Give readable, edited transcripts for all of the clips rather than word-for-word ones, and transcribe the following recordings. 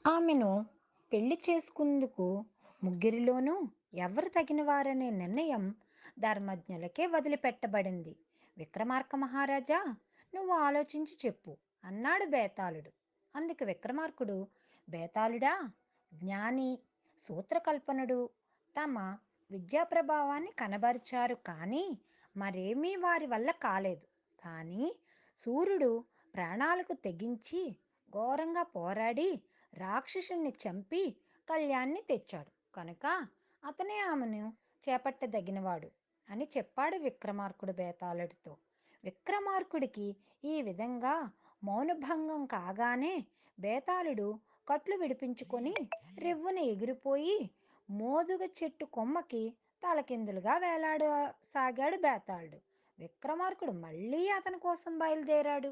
ఆమెను పెళ్లి చేసుకుందుకు ముగ్గురిలోనూ ఎవరు తగినవారనే నిర్ణయం ధర్మజ్ఞులకే వదిలిపెట్టబడింది. విక్రమార్క మహారాజా, నువ్వు ఆలోచించి చెప్పు అన్నాడు బేతాళుడు. అందుకు విక్రమార్కుడు, బేతాళుడా, జ్ఞాని, సూత్రకల్పనుడు తమ విద్యా ప్రభావాన్ని కనబరిచారు, కానీ మరేమీ వారి వల్ల కాలేదు. కానీ సూర్యుడు ప్రాణాలకు తెగించి ఘోరంగా పోరాడి రాక్షసుణ్ణి చంపి కళ్యాణ్ణి తెచ్చాడు కనుక అతనే ఆమెను చేపట్టదగినవాడు అని చెప్పాడు విక్రమార్కుడు బేతాళుడితో. విక్రమార్కుడికి ఈ విధంగా మౌనభంగం కాగానే బేతాళుడు కట్లు విడిపించుకొని రివ్వున ఎగిరిపోయి మోదుగ చెట్టు కొమ్మకి తలకిందులుగా వేలాడసాగాడు బేతాళుడు. విక్రమార్కుడు మళ్ళీ అతని కోసం బయలుదేరాడు.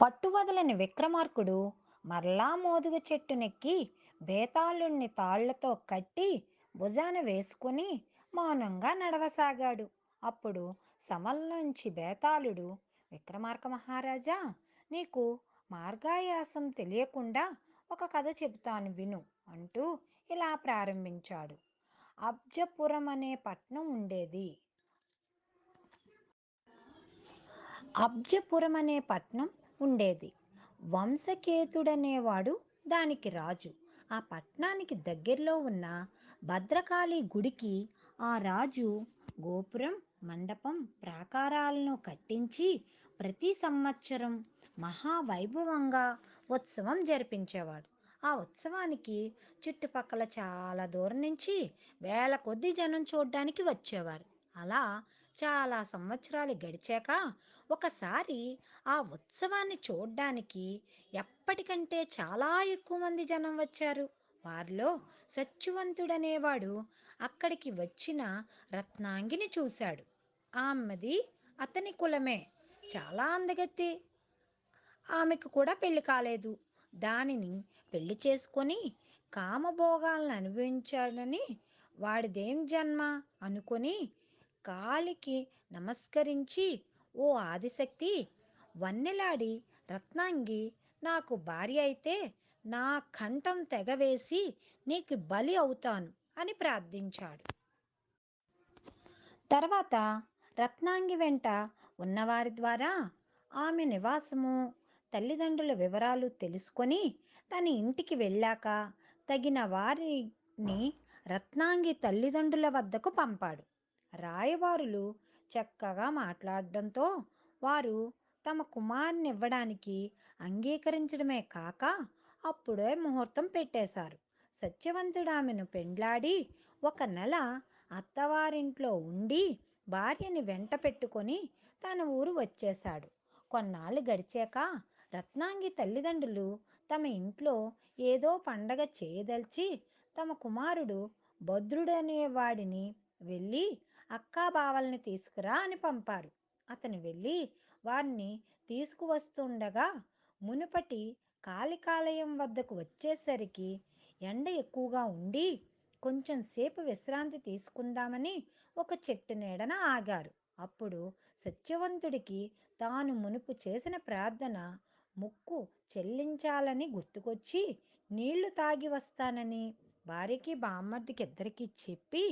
పట్టువదలని విక్రమార్కుడు మరలా మోదుగ చెట్టునెక్కి బేతాళుణ్ణి తాళ్లతో కట్టి భుజాన వేసుకుని మౌనంగా నడవసాగాడు. అప్పుడు సమల్లోంచి బేతాళుడు, విక్రమార్క మహారాజా, నీకు మార్గాయాసం తెలియకుండా ఒక కథ చెబుతాను విను అంటూ ఇలా ప్రారంభించాడు. అబ్జపురం అనే పట్నం ఉండేది. అబ్జపురం అనే పట్నం ఉండేది. వంశకేతుడనేవాడు దానికి రాజు. ఆ పట్నానికి దగ్గరలో ఉన్న భద్రకాళి గుడికి ఆ రాజు గోపురం, మండపం, ప్రాకారాలను కట్టించి ప్రతి సంవత్సరం మహావైభవంగా ఉత్సవం జరిపించేవాడు. ఆ ఉత్సవానికి చుట్టుపక్కల చాలా దూరం నుంచి వేల కొద్ది జనం చూడ్డానికి వచ్చేవారు. అలా చాలా సంవత్సరాలు గడిచాక ఒకసారి ఆ ఉత్సవాన్ని చూడ్డానికి ఎప్పటికంటే చాలా ఎక్కువ మంది జనం వచ్చారు. వారిలో సత్యవంతుడనేవాడు అక్కడికి వచ్చిన రత్నాంగిని చూశాడు. ఆమెది అతని కులమే, చాలా అందగత్తే. ఆమెకు కూడా పెళ్లి కాలేదు. దానిని పెళ్లి చేసుకొని కామభోగాలను అనుభవించాడని వాడిదేం జన్మ అనుకొని కాలికి నమస్కరించి, ఓ ఆదిశక్తి, వన్నెలాడి రత్నాంగి నాకు భార్య అయితే నా కంఠం తెగవేసి నీకు బలి అవుతాను అని ప్రార్థించాడు. తర్వాత రత్నాంగి వెంట ఉన్నవారి ద్వారా ఆమె నివాసము, తల్లిదండ్రుల వివరాలు తెలుసుకొని తన ఇంటికి వెళ్ళాక తగిన వారిని రత్నాంగి తల్లిదండ్రుల వద్దకు పంపాడు. రాయవారులు చక్కగా మాట్లాడడంతో వారు తమ కుమారుని ఇవ్వడానికి అంగీకరించడమే కాక అప్పుడే ముహూర్తం పెట్టేశారు. సత్యవంతుడు ఆమెను పెండ్లాడి ఒక నెల అత్తవారింట్లో ఉండి భార్యని వెంట పెట్టుకొని తన ఊరు వచ్చేశాడు. కొన్నాళ్ళు గడిచాక రత్నాంగి తల్లిదండ్రులు తమ ఇంట్లో ఏదో పండగ చేయదలిచి తమ కుమారుడు భద్రుడనే వాడిని వెళ్ళి అక్కా బావల్ని తీసుకురా అని పంపారు. అతను వెళ్ళి వారిని తీసుకువస్తుండగా మునుపటి కాళికాలయం వద్దకు వచ్చేసరికి ఎండ ఎక్కువగా ఉండి కొంచెం సేపు విశ్రాంతి తీసుకుందామని ఒక చెట్టు నీడన ఆగారు. అప్పుడు సత్యవంతుడికి తాను మునుపు చేసిన ప్రార్థన ముక్కు చెల్లించాలని గుర్తుకొచ్చి నీళ్లు తాగి వస్తానని భార్యకి బామ్మర్దికి ఇద్దరికీ చెప్పి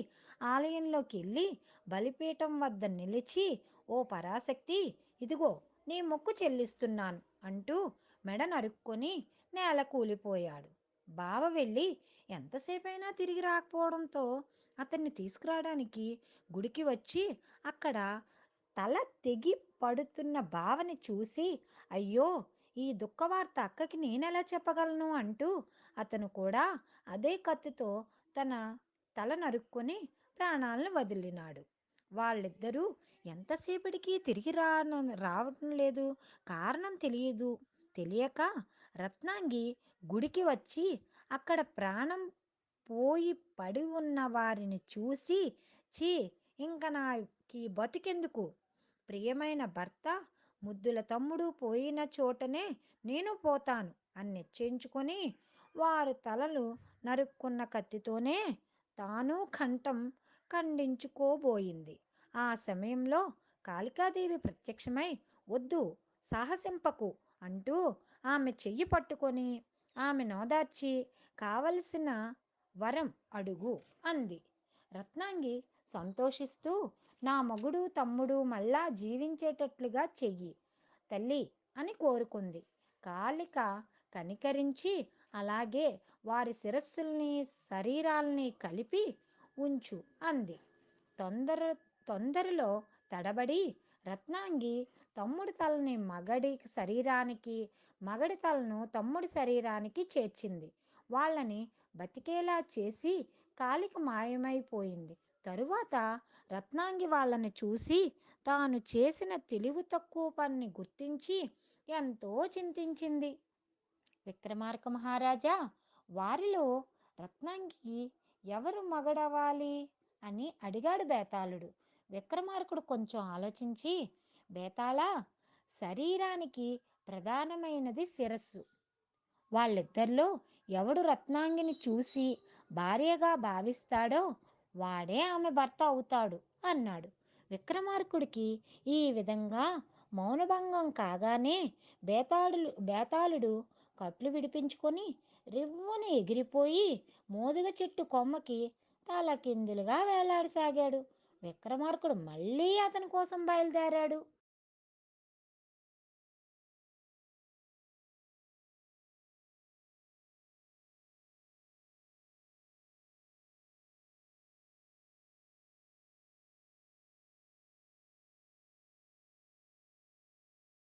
ఆలయంలోకి వెళ్ళి బలిపీఠం వద్ద నిలిచి, ఓ పరాశక్తి, ఇదిగో నీ మొక్కు చెల్లిస్తున్నాను అంటూ మెడ నరుక్కొని నేల కూలిపోయాడు. బావ వెళ్ళి ఎంతసేపైనా తిరిగి రాకపోవడంతో అతన్ని తీసుకురావడానికి గుడికి వచ్చి అక్కడ తల తెగి పడుతున్న బావని చూసి, అయ్యో, ఈ దుఃఖవార్త అక్కకి నేనెలా చెప్పగలను అంటూ అతను కూడా అదే కత్తితో తన తల నరుక్కొని ప్రాణాలను వదిలినాడు. వాళ్ళిద్దరూ ఎంతసేపటికి తిరిగి రావటం లేదు, కారణం తెలియదు. తెలియక రత్నాంగి గుడికి వచ్చి అక్కడ ప్రాణం పోయి పడి ఉన్న వారిని చూసి, ఛీ, ఇంక నాకి బతికెందుకు, ప్రియమైన భర్త, ముద్దుల తమ్ముడు పోయిన చోటనే నేను పోతాను అని నిశ్చయించుకొని వారు తలలు నరుక్కున్న కత్తితోనే తాను కంఠం ఖండించుకోబోయింది. ఆ సమయంలో కాళికాదేవి ప్రత్యక్షమై, వద్దు, సాహసింపకు అంటూ ఆమె చెయ్యి పట్టుకొని ఆమె నోదార్చి కావలసిన వరం అడుగు అంది. రత్నాంగి సంతోషిస్తూ నా మగుడు తమ్ముడు మళ్ళా జీవించేటట్లుగా చెయ్యి తల్లి అని కోరుకుంది. కాళిక కనికరించి అలాగే వారి శిరస్సుల్ని శరీరాల్ని కలిపి ఉంచు అంది. తొందర తొందరలో తడబడి రత్నాంగి తమ్ముడి తలని మగడి శరీరానికి, మగడి తలను తమ్ముడి శరీరానికి చేర్చింది. వాళ్ళని బతికేలా చేసి కాలిక మాయమైపోయింది. తరువాత రత్నాంగి వాళ్ళని చూసి తాను చేసిన తెలివి తక్కువ పని గుర్తించి ఎంతో చింతించింది. విక్రమార్క మహారాజా, వారిలో రత్నాంగికి ఎవరు మగడవాలి అని అడిగాడు బేతాళుడు. విక్రమార్కుడు కొంచెం ఆలోచించి, బేతాళా, శరీరానికి ప్రధానమైనది శిరస్సు. వాళ్ళిద్దరిలో ఎవడు రత్నాంగిని చూసి భార్యగా భావిస్తాడో వాడే ఆమె భర్త అవుతాడు అన్నాడు. విక్రమార్కుడికి ఈ విధంగా మౌనభంగం కాగానే బేతాళుడు కట్లు విడిపించుకొని రివ్వున ఎగిరిపోయి మోదుగ చెట్టు కొమ్మకి తలకిందులుగా వేలాడసాగాడు. విక్రమార్కుడు మళ్ళీ అతని కోసం బయలుదేరాడు.